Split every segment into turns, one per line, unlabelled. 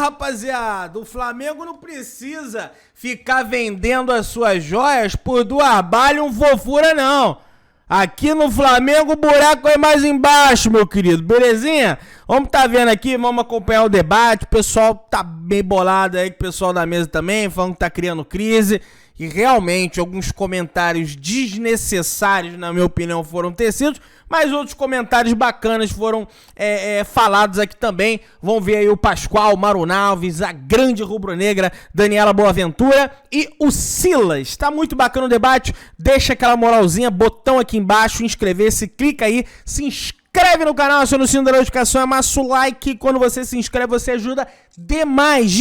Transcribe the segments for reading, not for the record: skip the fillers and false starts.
rapaziada, o Flamengo não precisa ficar vendendo as suas joias por 2 balas e um fofura, não. Aqui no Flamengo o buraco é mais embaixo, meu querido, belezinha? Vamos tá vendo aqui, vamos acompanhar o debate, o pessoal tá bem bolado aí, o pessoal da mesa também, falando que tá criando crise. E realmente alguns comentários desnecessários, na minha opinião, foram tecidos, mas outros comentários bacanas foram falados aqui também. Vão ver aí o Pascoal, Mauro Alves, a grande rubro-negra Daniela Boaventura e o Silas. Tá muito bacana o debate, deixa aquela moralzinha, botão aqui embaixo, inscrever-se, clica aí, se inscreve no canal, aciona o sino da notificação, amassa o like. Quando você se inscreve, você ajuda demais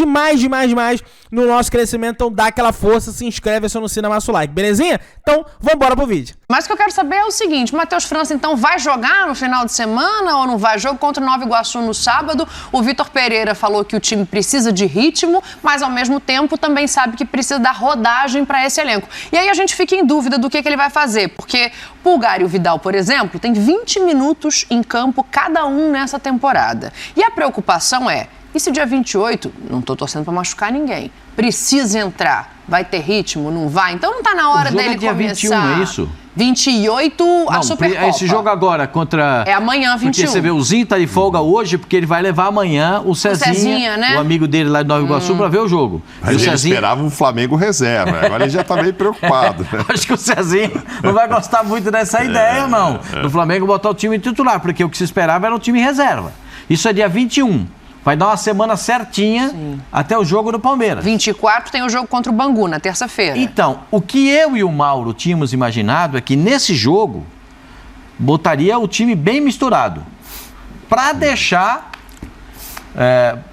no nosso crescimento. Então dá aquela força, se inscreve, aciona o sino, amassa o like, belezinha? Então vambora pro vídeo.
Mas o que eu quero saber é o seguinte, Matheus França então vai jogar no final de semana ou não vai? Jogo contra o Nova Iguaçu no sábado. O Vitor Pereira falou que o time precisa de ritmo, mas ao mesmo tempo também sabe que precisa dar rodagem para esse elenco. E aí a gente fica em dúvida do que ele vai fazer, porque Pulgar e o Vidal, por exemplo, tem 20 minutos em campo cada um nessa temporada. E a preocupação é, e se dia 28, não estou torcendo para machucar ninguém, precisa entrar, vai ter ritmo, não vai? Então não tá na hora dele
dia
começar.
21, é isso?
28, a Supercopa.
Esse jogo agora contra...
É amanhã, 21.
Porque você vê, o Zinho tá de folga hoje, porque ele vai levar amanhã o Cezinha,
né?
O amigo dele lá de Nova Iguaçu, pra ver o jogo.
Mas ele esperava um Flamengo reserva, agora ele já tá meio preocupado.
Acho que o Cezinha não vai gostar muito dessa ideia, não. Do Flamengo botar o time titular, porque o que se esperava era o time reserva. Isso é dia 21. Vai dar uma semana certinha até o jogo do Palmeiras.
24 tem o jogo contra o Bangu, na terça-feira.
Então, o que eu e o Mauro tínhamos imaginado é que nesse jogo botaria o time bem misturado. Para deixar...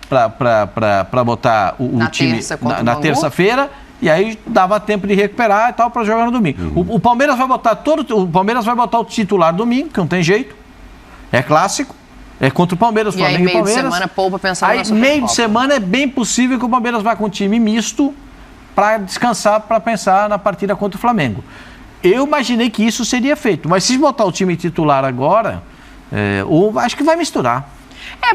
para botar o time na terça-feira, e aí dava tempo de recuperar e tal para jogar no domingo. O Palmeiras vai botar o titular domingo, que não tem jeito. É clássico. É contra o Palmeiras, Flamengo e Palmeiras.
Meio de semana poupa pensando na Supercopa.
Meio de semana é bem possível que o Palmeiras vá com um time misto para descansar, para pensar na partida contra o Flamengo. Eu imaginei que isso seria feito, mas se botar o time titular agora, acho que vai misturar.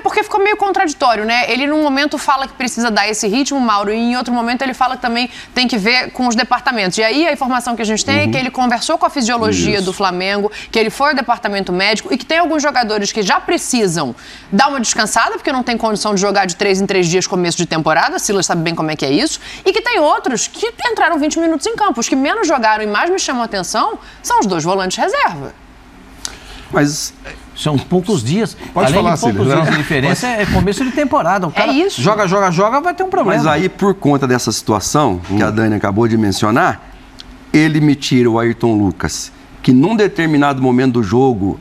Porque ficou meio contraditório, né? Ele, num momento, fala que precisa dar esse ritmo, Mauro, e em outro momento ele fala que também tem que ver com os departamentos. E aí a informação que a gente tem é que ele conversou com a fisiologia do Flamengo, que ele foi ao departamento médico e que tem alguns jogadores que já precisam dar uma descansada, porque não tem condição de jogar de 3 em 3 dias começo de temporada, Silas sabe bem como é que é isso, e que tem outros que entraram 20 minutos em campo. Os que menos jogaram e mais me chamam a atenção são os 2 volantes reserva.
Mas...
São poucos dias.
Pode
Além
falar,
de poucos dias de diferença, é começo de temporada. O cara
isso.
joga, vai ter um problema.
Mas aí, por conta dessa situação que a Dani acabou de mencionar, ele me tira o Ayrton Lucas, que num determinado momento do jogo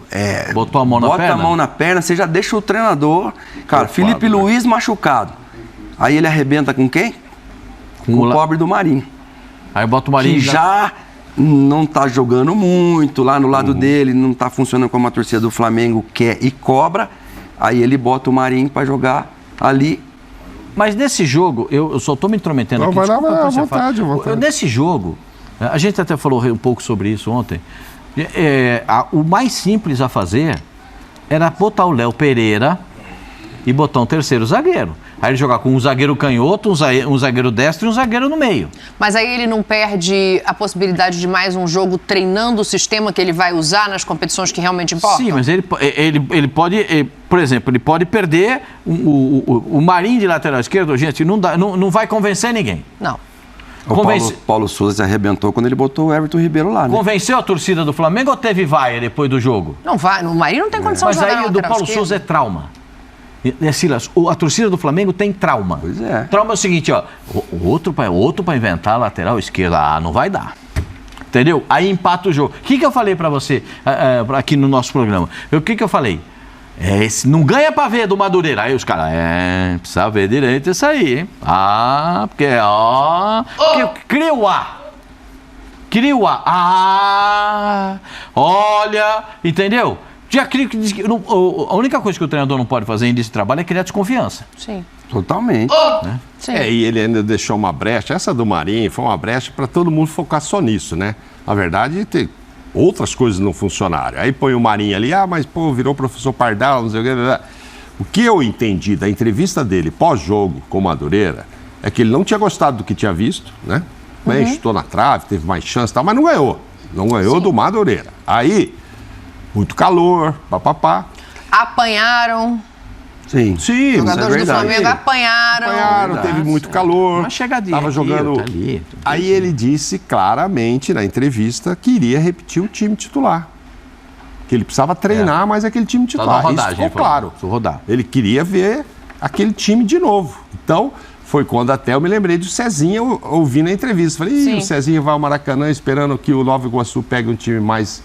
botou a mão na perna?
Bota a mão na perna, você já deixa o treinador... Cara, Felipe Luiz machucado. Aí ele arrebenta com quem? Com o pobre do Marinho.
Aí bota o Marinho...
Que já não tá jogando muito lá no lado dele, não tá funcionando como a torcida do Flamengo quer e cobra. Aí ele bota o Marinho para jogar ali.
Mas nesse jogo, eu só tô me intrometendo aqui.
Vai lá, à vontade.
Nesse jogo, a gente até falou um pouco sobre isso ontem. O mais simples a fazer era botar o Léo Pereira e botar um terceiro zagueiro. Aí ele jogar com um zagueiro canhoto, um zagueiro destro e um zagueiro no meio.
Mas aí ele não perde a possibilidade de mais um jogo treinando o sistema que ele vai usar nas competições que realmente importam?
Sim, mas ele pode, por exemplo, ele pode perder o Marinho de lateral esquerdo, gente, não vai convencer ninguém.
Não.
O Paulo Souza se arrebentou quando ele botou o Everton Ribeiro lá, né?
Convenceu a torcida do Flamengo ou teve vaia depois do jogo?
Não vai, o Marinho não tem condição de jogar na lateral
esquerda. Mas aí do Paulo Souza é trauma. Silas, a torcida do Flamengo tem trauma.
Pois é.
Trauma é o seguinte, ó, outro para inventar a lateral esquerda, não vai dar. Entendeu? Aí empata o jogo. O que eu falei para você aqui no nosso programa? O que eu falei? Não ganha para ver do Madureira. Aí os caras, precisa ver direito isso aí, hein? Porque cria o A. Olha, entendeu? A única coisa que o treinador não pode fazer nesse trabalho é criar desconfiança.
Sim.
Totalmente.
Né?
Sim.
E ele ainda deixou uma brecha. Essa do Marinho foi uma brecha para todo mundo focar só nisso, né? Na verdade, tem outras coisas não funcionaram. Aí põe o Marinho ali, mas virou professor Pardal, não sei o que. O que eu entendi da entrevista dele pós-jogo com o Madureira é que ele não tinha gostado do que tinha visto, né? Bem, chutou na trave, teve mais chance e tal, mas não ganhou. Não ganhou do Madureira. Aí, muito calor, papapá.
Apanharam.
Sim.
Sim,
Jogadores do Flamengo apanharam.
teve muito calor.
Uma chegadinha
Tava
aqui,
jogando.
outra ali.
Aí ele disse claramente na entrevista que iria repetir o time titular. Que ele precisava treinar mais aquele time
Só dar
titular.
uma rodagem,
Isso ficou
ele falou.
claro.
Preciso rodar.
Ele queria ver aquele time de novo. Então, foi quando até eu me lembrei do Cezinha ouvindo a entrevista. Falei,
Sim.
o Cezinha vai ao Maracanã esperando que o Nova Iguaçu pegue um time mais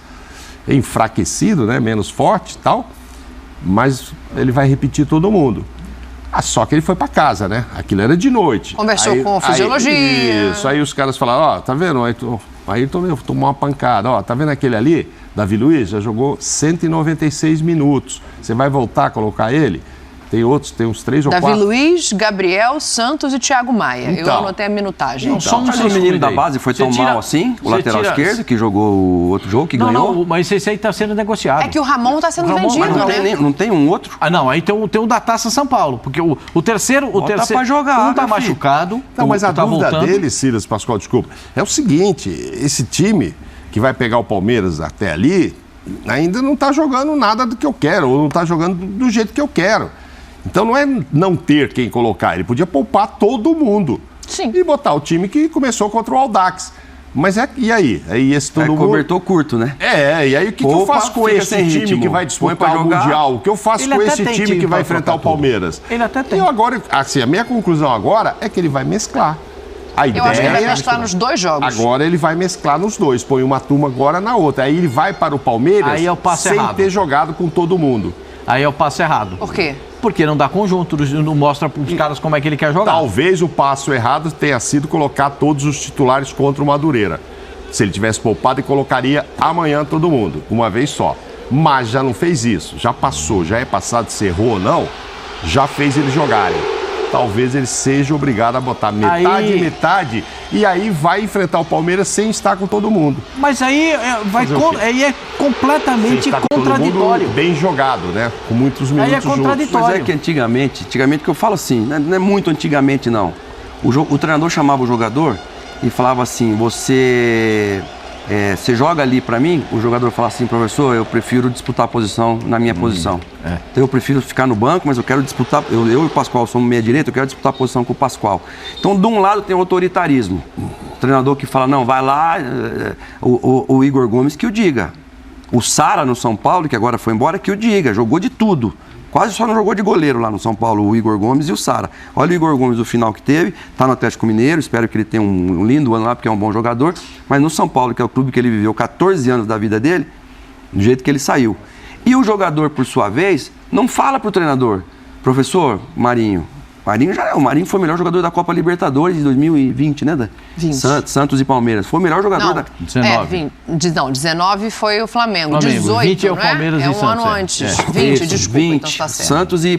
enfraquecido, né? Menos forte e tal. Mas ele vai repetir todo mundo. Só que ele foi para casa, né? Aquilo era de noite.
Conversou com o fisiologia.
Isso, aí os caras falaram, ó, tá vendo? Aí tomou uma pancada, ó, tá vendo aquele ali? Davi Luiz já jogou 196 minutos. Você vai voltar a colocar ele? Tem outros, tem uns 3 ou 4.
Davi Luiz, Gabriel, Santos e Thiago Maia. Eu
Então.
anotei a minutagem.
Não, só um
Mas o menino da
aí.
base foi
Você
tão
tira-
mal assim? O
você
lateral
tira-
esquerdo que jogou o outro jogo, que
Não,
ganhou?
não, mas esse aí está sendo negociado.
É que o Ramon está sendo
O Ramon-
vendido,
Mas não
né?
tem, não tem um outro?
Ah, não, aí tem um da Taça São Paulo, porque o terceiro...
Bota pra jogar,
um tá
meu filho.
machucado,
Não, mas a
tá
dúvida
voltando.
dele, Silas Pascoal, desculpa, é o seguinte, esse time que vai pegar o Palmeiras até ali, ainda não está jogando nada do que eu quero, ou não está jogando do jeito que eu quero. Então não é não ter quem colocar, ele podia poupar todo mundo.
Sim.
E botar o time que começou contra o Audax. Mas e aí? Aí esse todo mundo...
Cobertor curto, né?
E aí o que eu
Poupa,
faço com
fica
esse
sem
time
ritmo.
que vai
Põe
disputar
pra
o
jogar.
Mundial? O que eu faço
Ele
com
até
esse
tem
time
time
que vai
pra
enfrentar o
trocar tudo.
Palmeiras?
Ele até tem.
E agora, assim, a minha conclusão agora é que ele vai mesclar. A
Eu acho que ele vai
ideia
mesclar nos dois jogos.
Agora ele vai mesclar nos dois, põe uma turma agora na outra. Aí ele vai para o Palmeiras
Aí é o passo
sem
errado.
ter jogado com todo mundo.
Aí é o passo errado.
Por quê?
Porque não dá conjunto, não mostra para os caras como é que ele quer jogar.
Talvez o passo errado tenha sido colocar todos os titulares contra o Madureira. Se ele tivesse poupado, ele colocaria amanhã todo mundo, uma vez só. Mas já não fez isso, já passou, já é passado se errou ou não, já fez eles jogarem. Talvez ele seja obrigado a botar metade e metade, e aí vai enfrentar o Palmeiras sem estar com todo mundo.
Mas aí aí é completamente
Sem estar com todo
contraditório.
mundo bem jogado, né? Com muitos minutos
Aí é contraditório.
Mas é que antigamente que eu falo assim, não é muito antigamente não. O treinador chamava o jogador e falava assim, você joga ali pra mim? O jogador falava assim, professor, eu prefiro disputar a posição na minha posição. Então eu prefiro ficar no banco, mas eu quero disputar, eu e o Pascoal somos meia-direita, eu quero disputar a posição com o Pascoal. Então, de um lado tem o autoritarismo. O treinador que fala, não, vai lá, o Igor Gomes que o diga. O Sara no São Paulo, que agora foi embora, que o diga, jogou de tudo. Quase só não jogou de goleiro lá no São Paulo, o Igor Gomes e o Sara. Olha o Igor Gomes, o final que teve, tá no Atlético Mineiro, espero que ele tenha um lindo ano lá, porque é um bom jogador. Mas no São Paulo, que é o clube que ele viveu 14 anos da vida dele, do jeito que ele saiu. E o jogador, por sua vez, não fala pro treinador, professor Marinho. O Marinho foi o melhor jogador da Copa Libertadores de 2020, né, Dan?
20.
Santos e Palmeiras. Foi o melhor jogador
Não,
da...
19.
19 foi o Flamengo.
Flamengo.
18,
20 é o
né?
Palmeiras
é
e
um
Santos,
ano
é.
antes.
É.
20,
Isso,
desculpa,
20,
então tá certo.
Santos e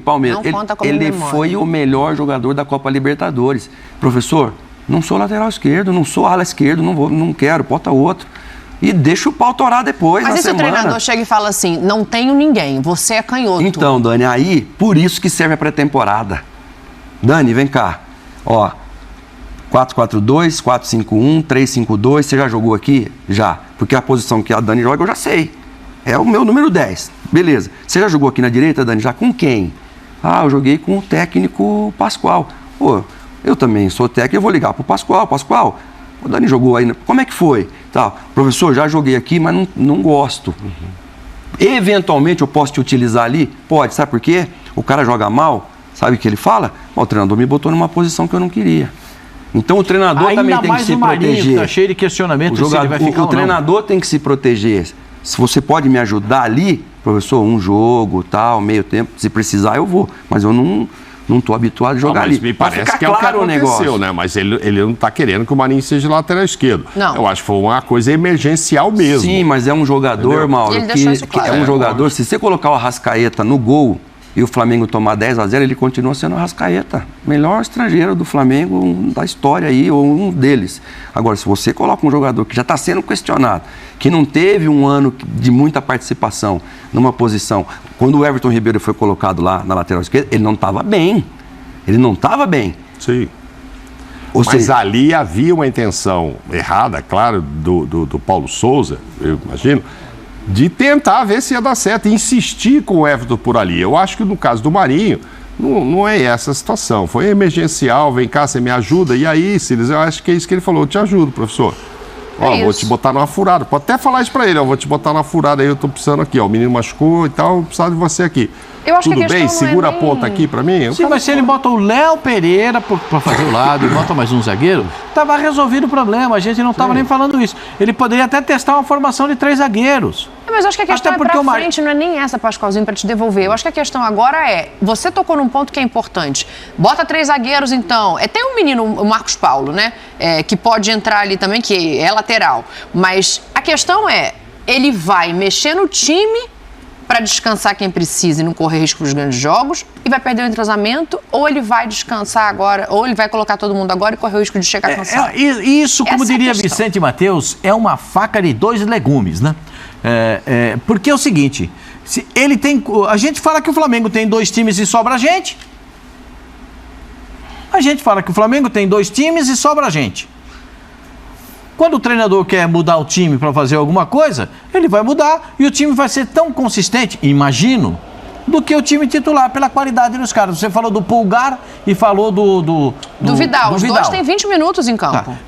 Palmeiras.
Não conta como
ele
memória.
foi o melhor jogador da Copa Libertadores. Professor, não sou lateral esquerdo, não sou ala esquerdo, não quero, bota outro. E deixa o pau torar depois,
Mas
na
e se o
semana.
treinador chega e fala assim, não tenho ninguém, você é canhoto?
Então, Dani, aí, por isso que serve a pré-temporada. Dani, vem cá. Ó, 4-4-2, 4-5-1, 3-5-2, você já jogou aqui? Já. Porque a posição que a Dani joga eu já sei. É o meu número 10. Beleza. Você já jogou aqui na direita, Dani? Já com quem? Ah, eu joguei com o técnico Pascoal. Pô, eu também sou técnico, eu vou ligar pro Pascoal. Pascoal, o Dani jogou aí, como é que foi? Tá, professor, já joguei aqui, mas não gosto. Eventualmente eu posso te utilizar ali? Pode, sabe por quê? O cara joga mal, sabe o que ele fala? O treinador me botou numa posição que eu não queria. Então o treinador
Ainda
também tem que
mais
se
o Marinho,
proteger.
que tá cheio de questionamento se ele vai ficar
O
ou não.
treinador tem que se proteger. Se você pode me ajudar ali, professor, um jogo, tal, meio tempo, se precisar eu vou. Mas eu não estou habituado a jogar
Mas
ali.
me
Pra
parece
ficar
que é o que
claro
aconteceu,
negócio.
né? Mas ele não está querendo que o Marinho seja lateral esquerdo.
Não.
Eu acho que foi uma coisa emergencial mesmo.
Sim, mas é um jogador,
Entendeu?
Mauro,
Ele deixou isso claro.
é um jogador, se você colocar o Arrascaeta no gol, e o Flamengo tomar 10-0, ele continua sendo o Arrascaeta. Melhor estrangeiro do Flamengo da história aí, ou um deles. Agora, se você coloca um jogador que já está sendo questionado, que não teve um ano de muita participação numa posição... Quando o Everton Ribeiro foi colocado lá na lateral esquerda, ele não estava bem. Ele não estava bem.
Sim. Mas ali havia uma intenção errada, claro, do Paulo Souza, eu imagino, de tentar ver se ia dar certo, insistir com o Everton por ali. Eu acho que no caso do Marinho, não é essa a situação. Foi emergencial, vem cá, você me ajuda. E aí, Silas, eu acho que é isso que ele falou, eu te ajudo, professor. Ó, vou te botar numa furada. Pode até falar isso pra ele, ó, vou te botar numa furada aí, eu tô precisando aqui, ó, o menino machucou e tal, eu preciso de você aqui.
Eu acho
Tudo
que
bem? Segura a ponta aqui pra mim?
Sim, mas se ele bota o Léo Pereira pra fazer o lado e bota mais um zagueiro, tava resolvido o problema, a gente não tava nem falando isso. Ele poderia até testar uma formação de 3 zagueiros.
Mas eu acho que a questão é pra frente, não é nem essa, Pascoalzinho, pra te devolver. Eu acho que a questão agora é, você tocou num ponto que é importante. Bota 3 zagueiros, então. Tem um menino, o Marcos Paulo, né? Que pode entrar ali também, que é lateral. Mas a questão é, ele vai mexer no time para descansar quem precisa e não correr risco dos grandes jogos, e vai perder o entrosamento, ou ele vai descansar agora, ou ele vai colocar todo mundo agora e correr o risco de chegar cansado.
Isso, como diria Vicente Mateus, é uma faca de 2 legumes, né? Porque é o seguinte, se ele tem, a gente fala que o Flamengo tem 2 times e sobra a gente. A gente fala que o Flamengo tem 2 times e sobra a gente. Quando o treinador quer mudar o time para fazer alguma coisa, ele vai mudar e o time vai ser tão consistente, imagino, do que o time titular, pela qualidade dos caras. Você falou do Pulgar e falou do
Vidal. Os dois têm 20 minutos em campo.
Tá.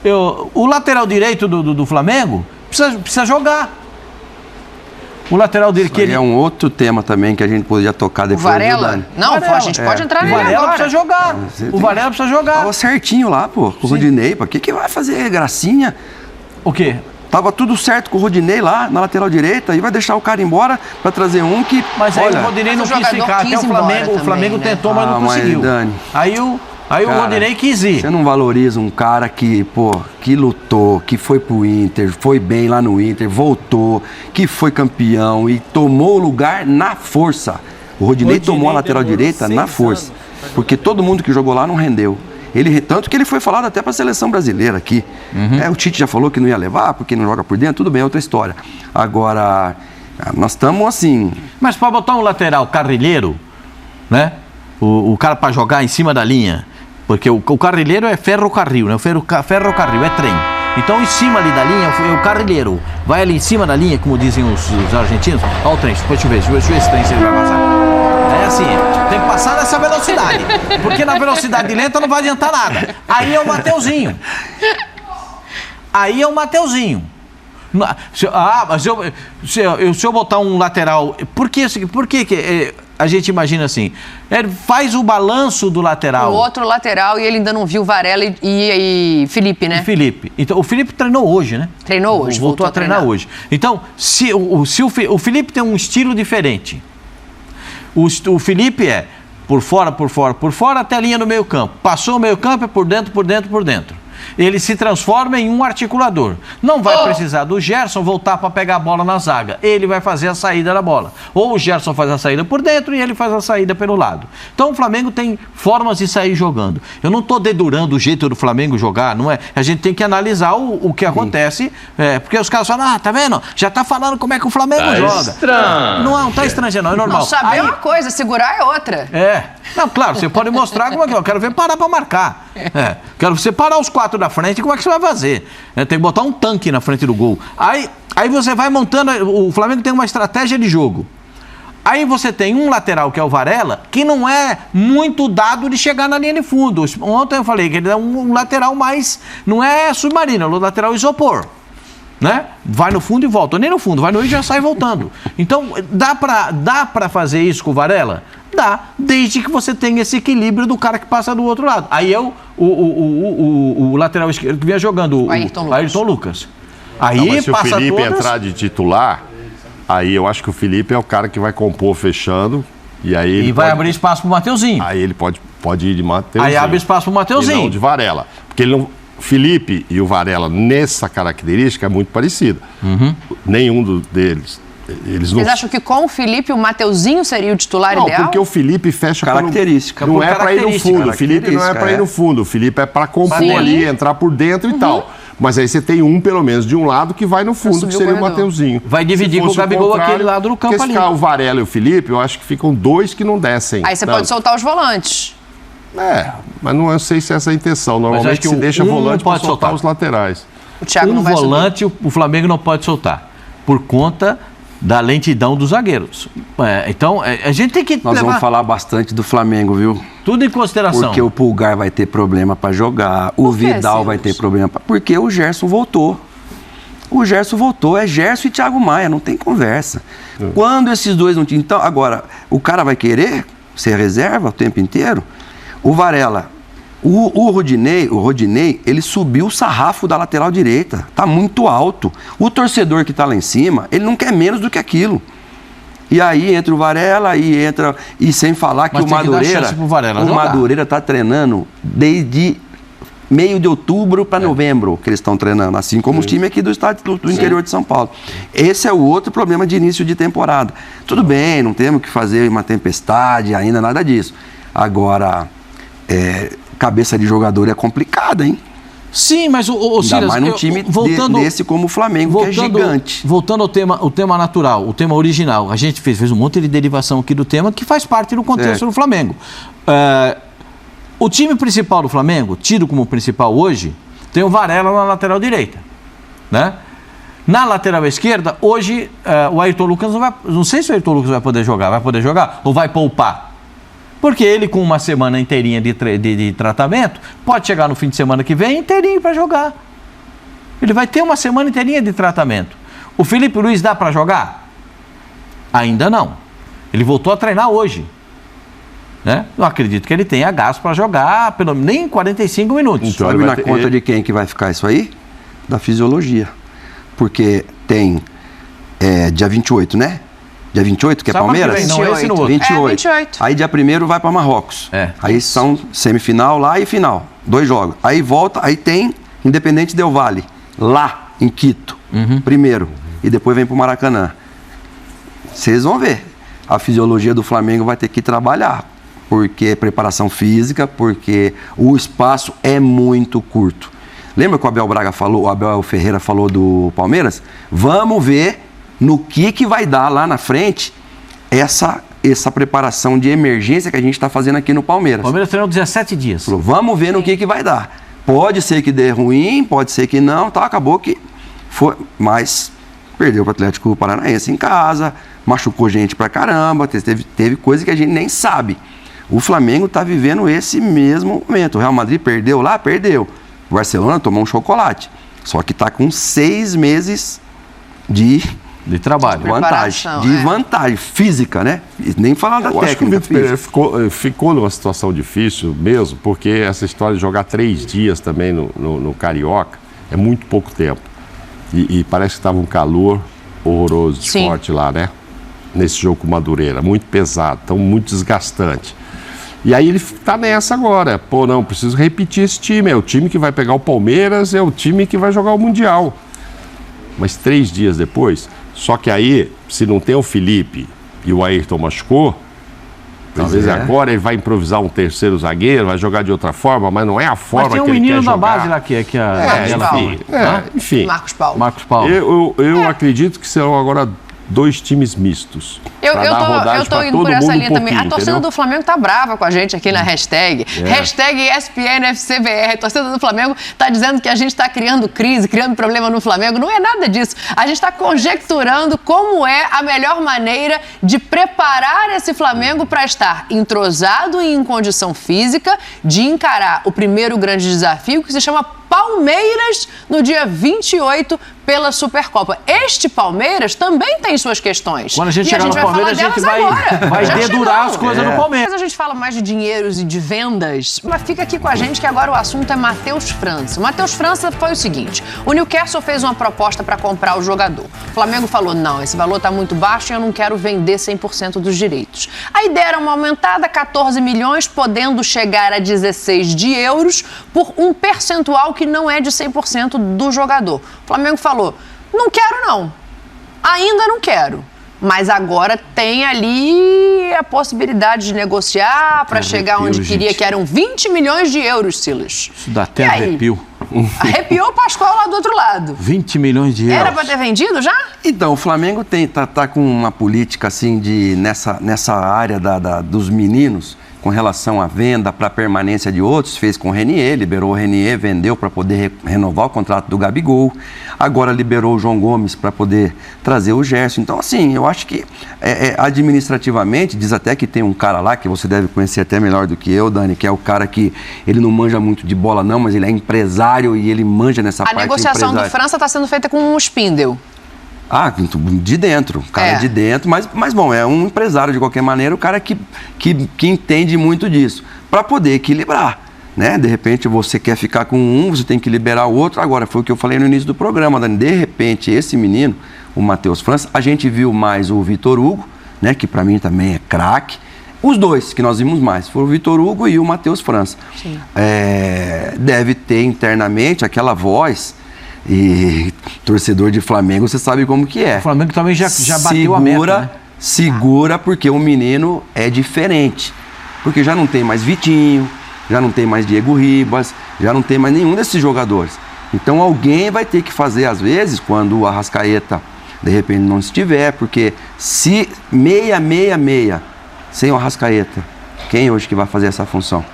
O lateral direito do Flamengo precisa jogar. O lateral dele que ele...
é um outro tema também que a gente poderia tocar depois.
O Varela? Não, Varela. A gente pode entrar nele agora.
O Varela precisa jogar. O Varela precisa jogar.
Tava certinho lá, pô, com o Rodinei. Pra que vai fazer gracinha?
O quê?
Tava tudo certo com o Rodinei lá na lateral direita e vai deixar o cara embora pra trazer um que...
Mas aí o Rodinei não quis ficar. Até o Flamengo também, tentou, mas não conseguiu.
Mas, Dani,
aí cara, o Rodinei quis ir.
Você não valoriza um cara que lutou, que foi pro Inter, foi bem lá no Inter, voltou, que foi campeão e tomou o lugar na força. O Rodinei tomou a lateral direita na força. Porque todo mundo que jogou lá não rendeu. Tanto que ele foi falado até para a seleção brasileira aqui. O Tite já falou que não ia levar, porque não joga por dentro, tudo bem, é outra história. Agora, nós estamos assim...
Mas para botar um lateral carrilheiro, né? O cara para jogar em cima da linha, porque o carrilheiro é ferrocarril, né? O ferrocarril é trem. Então, em cima ali da linha, é o carrilheiro. Vai ali em cima da linha, como dizem os argentinos. Olha o trem, deixa eu ver esse trem se ele vai passar. É assim, tem que passar nessa velocidade. Porque na velocidade lenta não vai adiantar nada. Aí é o Mateuzinho. Mas se eu botar um lateral... Por que a gente imagina assim? Faz o balanço do lateral.
O outro lateral, e ele ainda não viu Varela e Felipe, né?
Felipe. Então, o Felipe treinou hoje, né?
Treinou hoje.
Voltou a treinar hoje. Então, se o Felipe tem um estilo diferente. O Felipe é por fora, até a linha do meio campo. Passou o meio campo, é por dentro. Ele se transforma em um articulador. Não vai precisar do Gerson voltar para pegar a bola na zaga. Ele vai fazer a saída da bola. Ou o Gerson faz a saída por dentro e ele faz a saída pelo lado. Então o Flamengo tem formas de sair jogando. Eu não estou dedurando o jeito do Flamengo jogar, não é? A gente tem que analisar o que acontece, porque os caras falam, tá vendo? Já tá falando como é que o Flamengo joga.
Estranho.
Não tá estranho, não, é normal.
Não, saber é uma coisa, segurar é outra.
Não, claro, você pode mostrar como é que eu quero ver parar para marcar. Quero você parar os 4 da frente, como é que você vai fazer? Tem que botar um tanque na frente do gol. Aí você vai montando, o Flamengo tem uma estratégia de jogo. Aí você tem um lateral, que é o Varela, que não é muito dado de chegar na linha de fundo. Ontem eu falei que ele é um lateral mais, não é submarino, é um lateral isopor. Né? Vai no fundo e volta. Nem no fundo, vai no meio e já sai voltando. Então, dá pra fazer isso com o Varela? Dá, desde que você tenha esse equilíbrio do cara que passa do outro lado. Aí o lateral esquerdo que vinha jogando, o Ayrton Lucas. Aí
não, mas se
passa
o Felipe
todas...
entrar de titular, aí eu acho que o Felipe é o cara que vai compor fechando. E aí
vai abrir espaço pro Mateuzinho.
Aí ele pode ir de Mateuzinho.
Aí abre espaço pro Mateuzinho.
E não de Varela. Porque ele não... Felipe e o Varela, nessa característica, é muito parecida. Nenhum deles
Vocês acham que com o Felipe o Mateuzinho seria o titular ideal?
Não, porque o Felipe fecha
característica.
Não é para ir no fundo. O Felipe não é para ir no fundo. O Felipe é para compor ali, entrar por dentro e tal. Mas aí você tem pelo menos de um lado, que vai no fundo, que seria o Mateuzinho.
Vai dividir com o Gabigol aquele lado do campo ali.
Se ficar o Varela e o Felipe, eu acho que ficam dois que não descem.
Aí você pode soltar os volantes.
Mas não sei se essa é a intenção. Normalmente se deixa volante para soltar os laterais.
O Thiago não vai
volante o Flamengo não pode soltar, por conta da lentidão dos zagueiros. Então, a gente tem que
Nós vamos falar bastante do Flamengo, viu?
Tudo em consideração.
Porque o Pulgar vai ter problema para jogar, o Vidal vai ter problema porque o Gerson voltou. O Gerson voltou, é Gerson e Thiago Maia, não tem conversa. Quando esses dois não tinham... Então, agora, o cara vai querer ser reserva o tempo inteiro? O Varela... O Rodinei, ele subiu o sarrafo da lateral direita. Tá muito alto. O torcedor que tá lá em cima, ele não quer menos do que aquilo. E aí entra o Varela, e sem falar que o Madureira tá treinando desde meio de outubro para novembro, que eles estão treinando, assim como os times aqui do estado do interior de São Paulo. Esse é o outro problema de início de temporada. Tudo bem, não temos que fazer uma tempestade ainda, nada disso. Agora, cabeça de jogador é complicada, hein?
Sim, mas o
Silas, ainda mais num time desse como o Flamengo, que é gigante.
Voltando ao tema natural, o tema original, a gente fez um monte de derivação aqui do tema que faz parte do contexto do Flamengo. O time principal do Flamengo, tido como principal hoje, tem o Varela na lateral direita, né? Na lateral esquerda, hoje, o Ayrton Lucas não sei se o Ayrton Lucas vai poder jogar ou vai poupar. Porque ele, com uma semana inteirinha de tratamento, pode chegar no fim de semana que vem inteirinho para jogar. Ele vai ter uma semana inteirinha de tratamento. O Felipe Luiz dá para jogar? Ainda não. Ele voltou a treinar hoje. Né? Eu acredito que ele tenha gás para jogar nem 45 minutos.
Então, sabe na conta de quem que vai ficar isso aí? Da fisiologia. Porque tem dia 28, né? Dia 28, que é Palmeiras?
Vem, não, esse no outro.
28. Aí dia 1º vai para Marrocos. Aí são semifinal lá e final. 2 jogos. Aí volta, aí tem Independente Del Valle, lá em Quito, primeiro. E depois vem para o Maracanã. Vocês vão ver. A fisiologia do Flamengo vai ter que trabalhar. Porque é preparação física, porque o espaço é muito curto. Lembra que o Abel Braga falou, o Abel Ferreira falou do Palmeiras? Vamos ver no que vai dar lá na frente essa preparação de emergência que a gente está fazendo aqui no Palmeiras.
O Palmeiras treinou 17 dias.
Falou, vamos ver no que vai dar. Pode ser que dê ruim, pode ser que não, tá, acabou que foi, mas perdeu para o Atlético Paranaense em casa, machucou gente pra caramba, teve coisa que a gente nem sabe. O Flamengo está vivendo esse mesmo momento. O Real Madrid perdeu lá? Perdeu. O Barcelona tomou um chocolate. Só que está com 6 meses de
trabalho.
Vantagem física, né? E nem falar da técnica.
Eu acho que o Vitor Pereira ficou numa situação difícil mesmo, porque essa história de jogar 3 dias também no Carioca é muito pouco tempo. E parece que estava um calor horroroso, forte lá, né? Nesse jogo com o Madureira, muito pesado, então muito desgastante. E aí ele tá nessa agora. Pô, não, preciso repetir esse time. É o time que vai pegar o Palmeiras, é o time que vai jogar o Mundial. Mas 3 dias depois, só que aí, se não tem o Felipe e o Ayrton machucou, talvez agora ele vai improvisar um terceiro zagueiro, vai jogar de outra forma, mas não é a forma que ele quer jogar. Mas tem um menino da base lá
que
enfim.
Marcos Paulo.
Eu acredito que serão agora 2 times mistos.
Eu tô indo por essa linha também. A torcida do Flamengo tá brava com a gente aqui na hashtag. Hashtag ESPNFCBR. A torcida do Flamengo tá dizendo que a gente tá criando crise, criando problema no Flamengo. Não é nada disso. A gente tá conjecturando como é a melhor maneira de preparar esse Flamengo para estar entrosado e em condição física de encarar o primeiro grande desafio, que se chama Palmeiras, no dia 28, pela Supercopa. Este Palmeiras também tem suas questões.
Quando a gente chegar no Palmeiras, a gente vai dedurar as coisas no Palmeiras.
Mas a gente fala mais de dinheiros e de vendas, mas fica aqui com a gente que agora o assunto é Matheus França. O Matheus França foi o seguinte, o Newcastle fez uma proposta para comprar o jogador. O Flamengo falou, não, esse valor está muito baixo e eu não quero vender 100% dos direitos. Aí deram uma aumentada, 14 milhões, podendo chegar a 16 de euros por um percentual que não é de 100% do jogador. O Flamengo falou, não quero não, ainda não quero. Mas agora tem ali a possibilidade de negociar para chegar onde queria, que eram 20 milhões de euros, Silas.
Isso dá até arrepio.
Arrepiou o Pascoal lá do outro lado.
20 milhões de euros.
Era para ter vendido já?
Então, o Flamengo tá com uma política assim nessa área dos meninos, com relação à venda para permanência de outros. Fez com o Renier, liberou o Renier, vendeu para poder renovar o contrato do Gabigol. Agora liberou o João Gomes para poder trazer o Gerson. Então, assim, eu acho que administrativamente, diz até que tem um cara lá, que você deve conhecer até melhor do que eu, Dani, que é o cara que ele não manja muito de bola não, mas ele é empresário e ele manja nessa parte.
A negociação do França está sendo feita com o Spindel.
Ah, de dentro, o cara de dentro, mas bom, é um empresário de qualquer maneira, o cara que entende muito disso, para poder equilibrar, né? De repente você quer ficar com um, você tem que liberar o outro. Agora, foi o que eu falei no início do programa, Dani, de repente esse menino, o Matheus França, a gente viu mais o Vitor Hugo, né? Que para mim também é craque. Os dois que nós vimos mais, foram o Vitor Hugo e o Matheus França. Deve ter internamente aquela voz. E torcedor de Flamengo, você sabe como que é.
O Flamengo também já bateu a meta, né?
Segura, porque o menino é diferente. Porque já não tem mais Vitinho, já não tem mais Diego Ribas, já não tem mais nenhum desses jogadores. Então alguém vai ter que fazer, às vezes, quando o Arrascaeta, de repente, não estiver, porque se meia, sem o Arrascaeta, quem hoje que vai fazer essa função?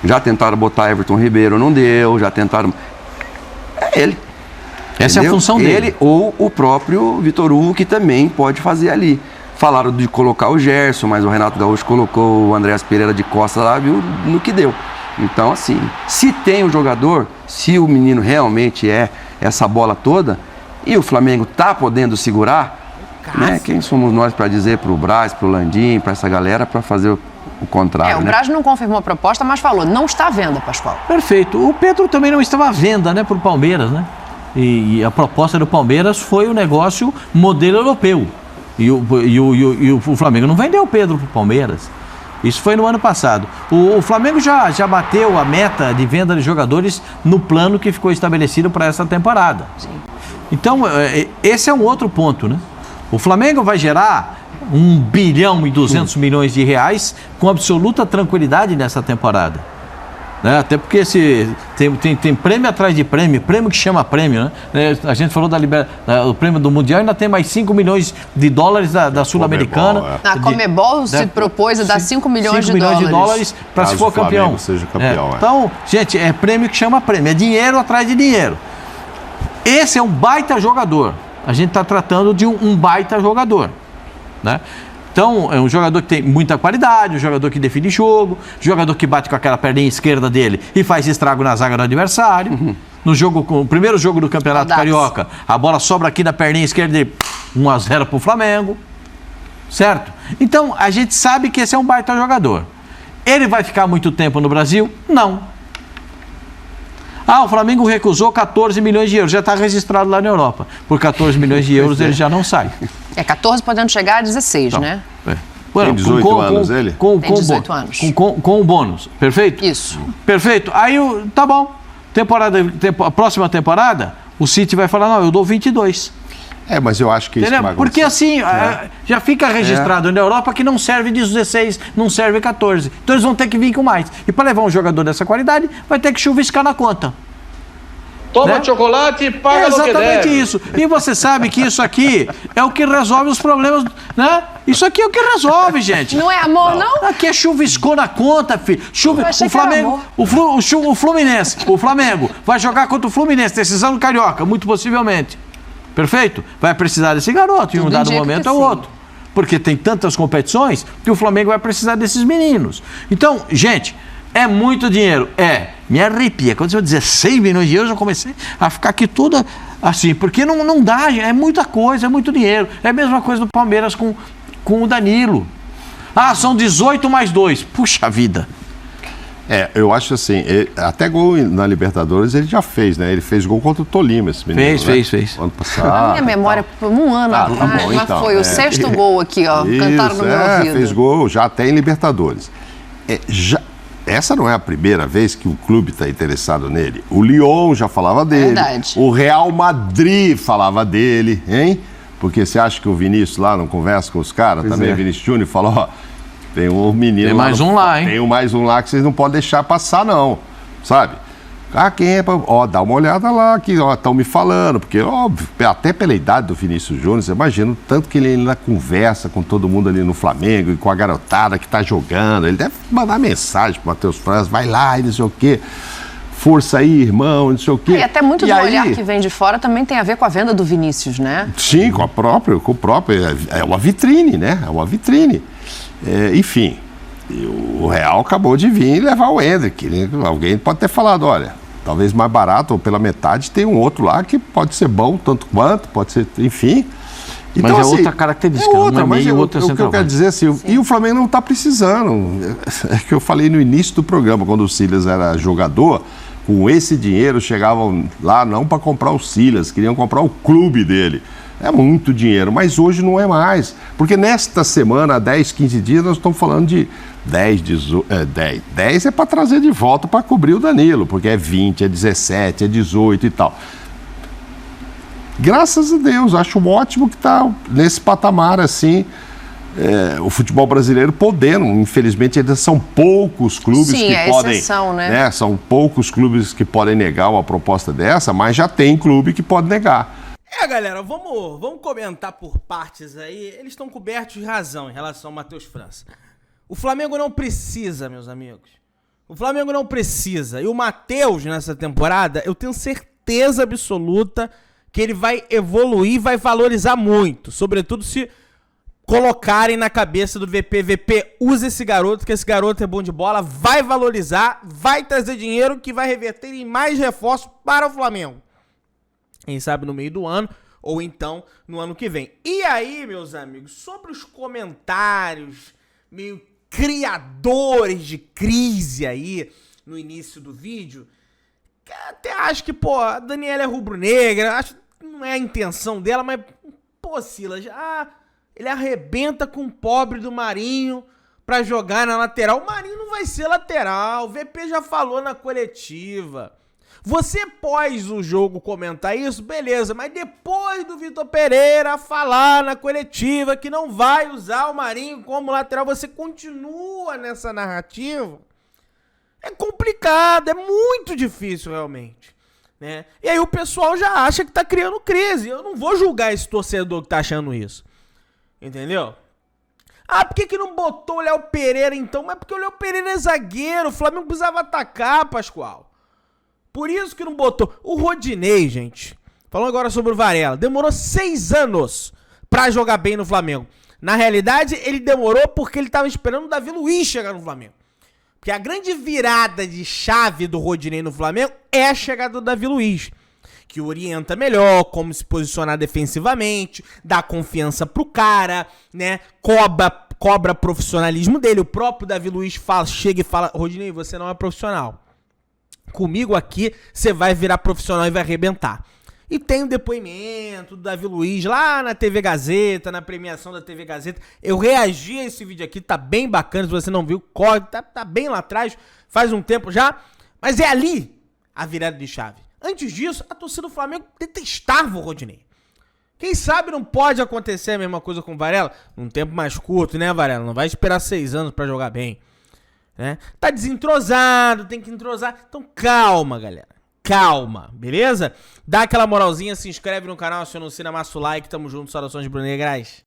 Já tentaram botar Everton Ribeiro, não deu, já tentaram... É ele.
Essa é a função dele.
Ele ou o próprio Vitor Hugo, que também pode fazer ali. Falaram de colocar o Gerson, mas o Renato Gaúcho colocou o Andréas Pereira de costas lá, viu no que deu. Então, assim, se tem o jogador, se o menino realmente é essa bola toda, e o Flamengo tá podendo segurar, né? Quem somos nós para dizer pro Braz, pro Landim, para essa galera, para fazer o contrário,
o Braz não confirmou a proposta, mas falou, não está à venda, Pascoal.
Perfeito. O Pedro também não estava à venda, né, pro Palmeiras, né? E a proposta do Palmeiras foi o negócio modelo europeu. E o Flamengo não vendeu o Pedro para o Palmeiras. Isso foi no ano passado. O Flamengo já bateu a meta de venda de jogadores no plano que ficou estabelecido para essa temporada. Sim. Então, esse é um outro ponto, né? O Flamengo vai gerar 1 bilhão e 200 milhões de reais com absoluta tranquilidade nessa temporada. Né? Até porque tem prêmio atrás de prêmio que chama prêmio, né? A gente falou do prêmio do Mundial, ainda tem mais 5 milhões de dólares da Sul-Americana.
A Comebol se propôs a dar 5 milhões de dólares
para se for campeão.
Seja campeão.
Então, gente, é prêmio que chama prêmio, é dinheiro atrás de dinheiro. Esse é um baita jogador. A gente está tratando de um baita jogador, né? Então, é um jogador que tem muita qualidade, um jogador que define jogo, jogador que bate com aquela perninha esquerda dele e faz estrago na zaga do adversário. No primeiro jogo do Campeonato Carioca, a bola sobra aqui na perninha esquerda e 1-0 para o Flamengo. Certo? Então, a gente sabe que esse é um baita jogador. Ele vai ficar muito tempo no Brasil? Não. O Flamengo recusou 14 milhões de euros, já está registrado lá na Europa. Por 14 milhões de euros ele já não sai.
14 podendo chegar a 16, então, né?
Tem 18 anos ele?
Tem 18 anos.
Com o bônus, perfeito?
Isso.
Perfeito. Aí, tá bom. A próxima temporada, o City vai falar, não, eu dou 22.
Mas eu acho que isso vai acontecer.
Porque assim, já fica registrado na Europa que não serve 16, não serve 14. Então eles vão ter que vir com mais. E para levar um jogador dessa qualidade, vai ter que chuviscar na conta.
Toma chocolate e paga no que deve.
Exatamente isso. E você sabe que isso aqui é o que resolve os problemas, né? Isso aqui é o que resolve, gente.
Não é amor, não?
Aqui é chuviscou na conta, filho. O Flamengo, o Fluminense, o Flamengo vai jogar contra o Fluminense, decisão do Carioca, muito possivelmente. Perfeito? Vai precisar desse garoto, em um dado momento é o outro. Porque tem tantas competições que o Flamengo vai precisar desses meninos. Então, gente, é muito dinheiro. Me arrepia. Quando você vai dizer 100 milhões de euros, eu comecei a ficar aqui toda assim, porque não dá, gente. É muita coisa, é muito dinheiro. É a mesma coisa do Palmeiras com o Danilo. São 18 mais 2. Puxa vida.
Eu acho assim, até gol na Libertadores ele já fez, né? Ele fez gol contra o Tolima, esse menino.
Fez.
Ano passado.
A minha memória, por um ano atrás,
bom, então,
foi o 6º gol aqui, ó. Cantaram no meu ouvido.
Fez gol já até em Libertadores. Essa não é a primeira vez que o clube está interessado nele. O Lyon já falava dele.
Verdade.
O Real Madrid falava dele, hein? Porque você acha que o Vinícius lá não conversa com os caras? Também o Vinícius Júnior falou, ó, tem um menino
tem mais um lá, hein?
Tem mais um lá que vocês não podem deixar passar, não, sabe? Quem é pra... Ó, dá uma olhada lá, que estão me falando, porque, óbvio, até pela idade do Vinícius Júnior, você imagina o tanto que ele ainda conversa com todo mundo ali no Flamengo e com a garotada que tá jogando. Ele deve mandar mensagem pro Matheus França, vai lá e não sei o quê. Força aí, irmão, não sei o quê.
E até muito do olhar que vem de fora também tem a ver com a venda do Vinícius, né?
Sim, com o próprio. É uma vitrine, né? É uma vitrine. Enfim, o Real acabou de vir e levar o Endrick. Né? Alguém pode ter falado, olha, talvez mais barato ou pela metade, tem um outro lá que pode ser bom tanto quanto, pode ser, enfim. Então,
mas é
assim,
outra característica,
mas o que eu quero dizer assim, e o Flamengo não está precisando. É que eu falei no início do programa, quando o Silas era jogador, com esse dinheiro chegavam lá não para comprar o Silas, queriam comprar o clube dele. É muito dinheiro, mas hoje não é mais. Porque nesta semana, há 10, 15 dias, nós estamos falando de 10 é para trazer de volta para cobrir o Danilo, porque é 20, é 17, é 18 e tal. Graças a Deus, acho ótimo que está nesse patamar assim, o futebol brasileiro podendo. Infelizmente, ainda são poucos clubes que podem. Exceção, né? São poucos clubes que podem negar uma proposta dessa, mas já tem clube que pode negar.
Galera, vamos comentar por partes aí. Eles estão cobertos de razão em relação ao Matheus França. O Flamengo não precisa, meus amigos. O Flamengo não precisa. E o Matheus, nessa temporada, eu tenho certeza absoluta que ele vai evoluir, vai valorizar muito. Sobretudo se colocarem na cabeça do VP. VP, usa esse garoto, que esse garoto é bom de bola, vai valorizar, vai trazer dinheiro que vai reverter em mais reforços para o Flamengo. Quem sabe no meio do ano, ou então no ano que vem. E aí, meus amigos, sobre os comentários meio criadores de crise aí no início do vídeo, até acho que, a Daniela é rubro-negra, acho que não é a intenção dela, mas, Silas, ele arrebenta com o pobre do Marinho pra jogar na lateral. O Marinho não vai ser lateral, o VP já falou na coletiva. Você pós o jogo comentar isso, beleza, mas depois do Vitor Pereira falar na coletiva que não vai usar o Marinho como lateral, você continua nessa narrativa? É complicado, é muito difícil realmente, né? E aí o pessoal já acha que tá criando crise. Eu não vou julgar esse torcedor que tá achando isso, entendeu? Por que não botou o Léo Pereira então? Mas porque o Léo Pereira é zagueiro, o Flamengo precisava atacar, Pascoal. Por isso que não botou. O Rodinei, gente, falando agora sobre o Varela, demorou 6 anos pra jogar bem no Flamengo. Na realidade, ele demorou porque ele tava esperando o Davi Luiz chegar no Flamengo. Porque a grande virada de chave do Rodinei no Flamengo é a chegada do Davi Luiz, que orienta melhor como se posicionar defensivamente, dá confiança pro cara, né? Cobra profissionalismo dele. O próprio Davi Luiz chega e fala: Rodinei, você não é profissional. Comigo aqui, você vai virar profissional e vai arrebentar. E tem um depoimento do Davi Luiz lá na TV Gazeta, na premiação da TV Gazeta. Eu reagi a esse vídeo aqui, tá bem bacana. Se você não viu, corre, tá bem lá atrás, faz um tempo já. Mas é ali a virada de chave. Antes disso, a torcida do Flamengo detestava o Rodinei. Quem sabe não pode acontecer a mesma coisa com o Varela? Num tempo mais curto, né, Varela? Não vai esperar 6 anos pra jogar bem. Né? Tá desentrosado, tem que entrosar. Então calma, galera. Calma, beleza? Dá aquela moralzinha, se inscreve no canal, aciona o sininho, amassa o like. Tamo junto, saudações brunegras.